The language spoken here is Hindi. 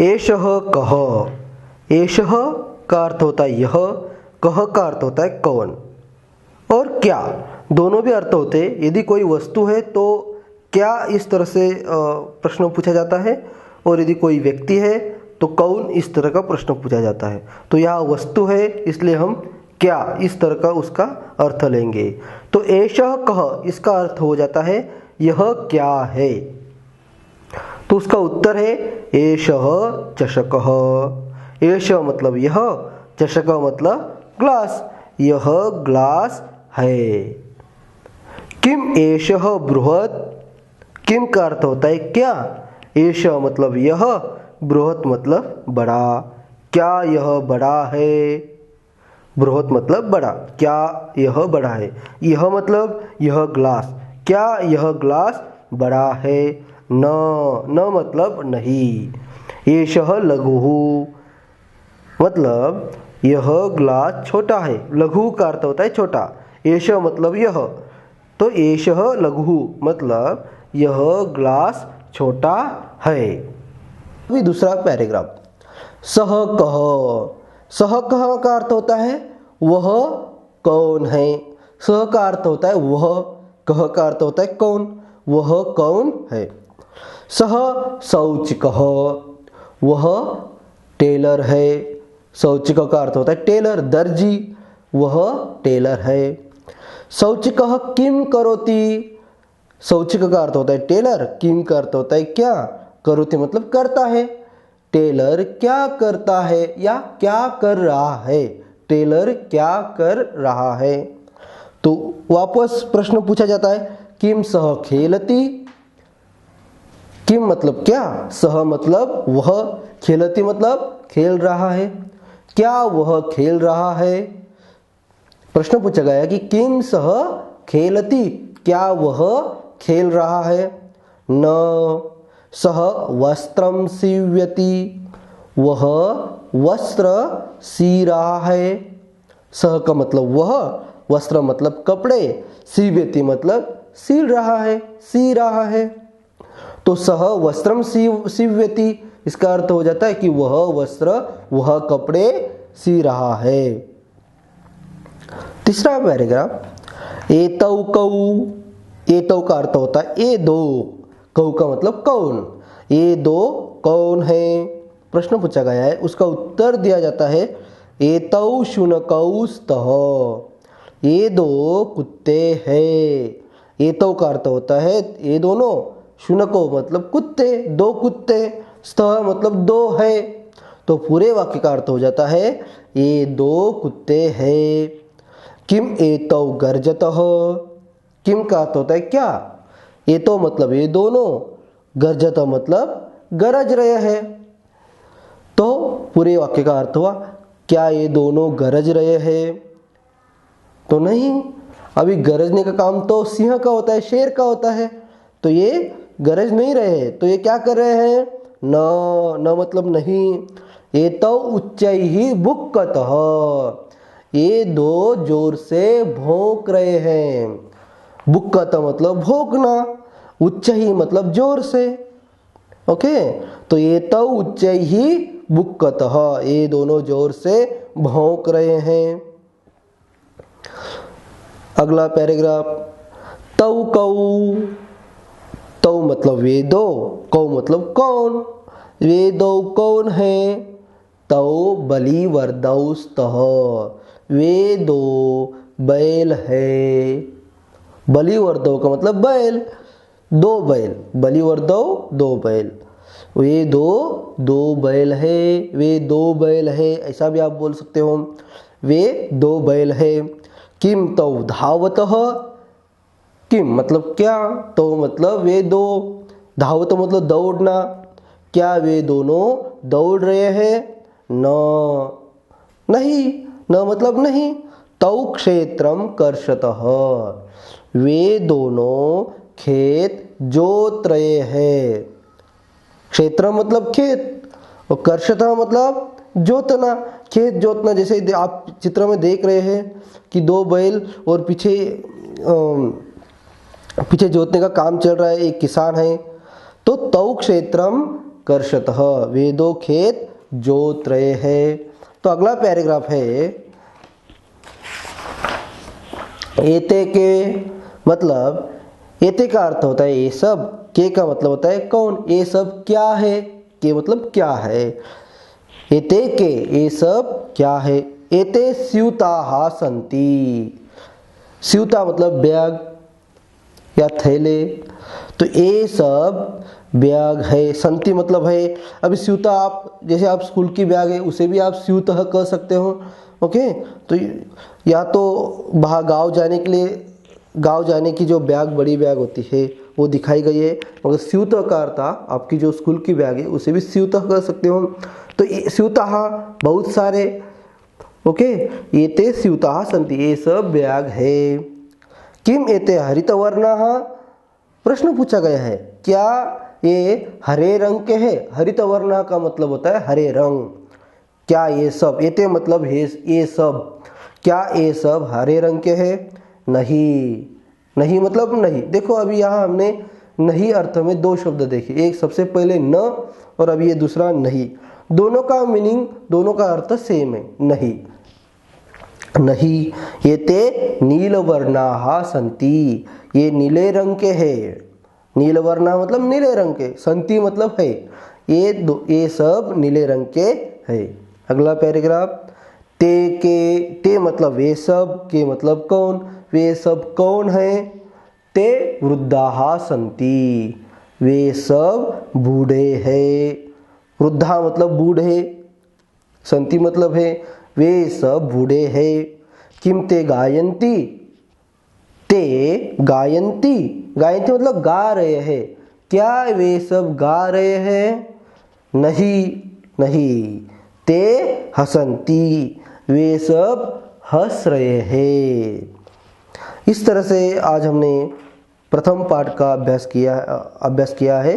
एषः कः। एषः का अर्थ होता है यह, कह का अर्थ होता है कौन। और क्या, दोनों भी अर्थ होते हैं। यदि कोई वस्तु है तो क्या इस तरह से प्रश्न पूछा जाता है, और यदि कोई व्यक्ति है तो कौन इस तरह का प्रश्न पूछा जाता है। तो यह वस्तु है इसलिए हम क्या इस तरह का उसका अर्थ लेंगे। तो एषः कः इसका अर्थ हो जाता है यह क्या है। तो उसका उत्तर है एषः चषकः। एषः मतलब यह, चषकः मतलब ग्लास, यह ग्लास है। किम एषः बृहत्। किम का अर्थ होता है क्या। एषः मतलब यह, बृहत् मतलब बड़ा। क्या यह बड़ा है। बृहत् मतलब बड़ा, क्या यह बड़ा है। यह मतलब यह ग्लास, क्या यह ग्लास बड़ा है। न मतलब नहीं। एषः लघुः मतलब यह ग्लास छोटा है। लघु का अर्थ होता है छोटा। एषः मतलब यह, तो एषः लघुः मतलब यह ग्लास छोटा है। अभी दूसरा पैराग्राफ। सः कः। सः कः का अर्थ होता है वह कौन है। सः का अर्थ होता है वह, कः का अर्थ होता है कौन, वह कौन है। सः शौचिकः, वह टेलर है। शौचिकः का अर्थ होता है टेलर, दर्जी, वह टेलर है। शौचिकः किम करोति। शौचिक का अर्थ होता है टेलर, किम का अर्थ होता है क्या, करोति मतलब करता है। टेलर क्या करता है या क्या कर रहा है। टेलर क्या कर रहा है। तो वापस प्रश्न पूछा जाता है किम सः खेलति। किम मतलब क्या, सह मतलब वह, खेलति मतलब खेल रहा है। क्या वह खेल रहा है। प्रश्न पूछा गया कि किम सह खेलति, क्या वह खेल रहा है। न सह वस्त्रं सीव्यति, वह वस्त्र सी रहा है। सह का मतलब वह, वस्त्र मतलब कपड़े, सीव्यति मतलब सील रहा है, सी रहा है। तो सह वस्त्रम सीव्यति, इसका अर्थ हो जाता है कि वह वस्त्र, वह कपड़े सी रहा है। तीसरा पैराग्राफ। एतौ कौ। एतौ का अर्थ होता है ये दो, कौ का मतलब कौन। ये दो कौन है। प्रश्न पूछा गया है, उसका उत्तर दिया जाता है एतौ शुनकौ स्तः। ये दो कुत्ते हैं। एतौ का अर्थ होता है ये दोनों, शुनको मतलब कुत्ते, दो कुत्ते, स्तः मतलब दो है। तो पूरे वाक्य का अर्थ हो जाता है ये दो कुत्ते हैं। किम एतौ गर्जतः। किम का अर्थ होता है क्या, एतौ मतलब ये दोनों, गर्जतः मतलब गरज रहे हैं। तो पूरे वाक्य का अर्थ हुआ क्या ये दोनों गरज रहे हैं। तो नहीं, अभी गरजने का काम तो सिंह का होता है, शेर का होता है। तो ये गरज नहीं रहे, तो ये क्या कर रहे हैं। न मतलब नहीं। एतौ उच्चैः बुक्कतः। ये दो जोर से भौंक रहे हैं। बुक्कत मतलब भौंकना, उच्चैः मतलब जोर से। ओके, तो एतौ उच्चैः बुक्कतः, ये दोनों जोर से भौंक रहे हैं। अगला पैराग्राफ। तौ कौ। तौ मतलब वे दो, कौ मतलब कौन। वे दो कौन है। तौ बलिवर्दौ स्तः। वे दो बैल है। बलिवर्दौ का मतलब बैल, दो बैल, बलिवर्दौ दो बैल। वे दो बैल है, वे दो बैल है, ऐसा भी आप बोल सकते हो। वे दो बैल है। किम तौ धावतः। किम मतलब क्या, तो मतलब वे दो, धावत मतलब दौड़ना, क्या वे दोनों दौड़ रहे हैं। नहीं, न मतलब नहीं। तौ क्षेत्रम कर्षतः। वे दोनों खेत जोत रहे हैं। क्षेत्र मतलब खेत, और कर्षतः मतलब जोतना, खेत जोतना। जैसे आप चित्र में देख रहे हैं कि दो बैल और पीछे जोतने का काम चल रहा है, एक किसान है। तो तौ क्षेत्रम कर्षतः, वे दो खेत जोत रहे हैं। तो अगला पैराग्राफ है एते के, मतलब एते का अर्थ होता है ये सब, के का मतलब होता है कौन, ये सब क्या है, के मतलब क्या है, एते के ये सब क्या है। एते स्यूताः सन्ति, स्यूता मतलब बैग या थैले, तो ये सब बैग है, संति मतलब है। अभी स्यूता आप जैसे आप स्कूल की बैग है उसे भी आप स्यूतः कह सकते हो, ओके। तो या तो बाहर गांव जाने के लिए, गांव जाने की जो बैग बड़ी बैग होती है वो दिखाई गई है, मगर स्यूतः का अर्थ आपकी जो स्कूल की बैग है उसे भी स्यूतः कह सकते हो। तो स्यूतः बहुत सारे, ओके। एते स्यूताः सन्ति, ये सब बैग है। किम एते हरितवर्णाः, प्रश्न पूछा गया है क्या ये हरे रंग के हैं। हरितवर्ण का मतलब होता है हरे रंग। क्या ये सब, एते मतलब ये सब, क्या ये सब हरे रंग के हैं। नहीं, नहीं मतलब नहीं। देखो अभी यहाँ हमने नहीं अर्थ में दो शब्द देखे, एक सबसे पहले न और अभी ये दूसरा नहीं। दोनों का मीनिंग, दोनों का अर्थ सेम है, नहीं। नहीं, ये ते नीलवर्णाः सन्ति, ये नीले रंग के हैं। नीलवर्णा मतलब नीले रंग के, संति मतलब है, ये सब नीले रंग के है। अगला पैराग्राफ, ते के, ते मतलब वे सब, के मतलब कौन, वे सब कौन है। ते वृद्धाः सन्ति, वे सब बूढ़े हैं। वृद्धा मतलब बूढ़े, संति मतलब है वे सब बूढ़े हैं। किम ते गायन्ति, ते गायन्ति, गायन्ति मतलब गा रहे हैं। क्या वे सब गा रहे हैं। नहीं, नहीं। ते हसन्ति, वे सब हंस रहे हैं। इस तरह से आज हमने प्रथम पाठ का अभ्यास किया है।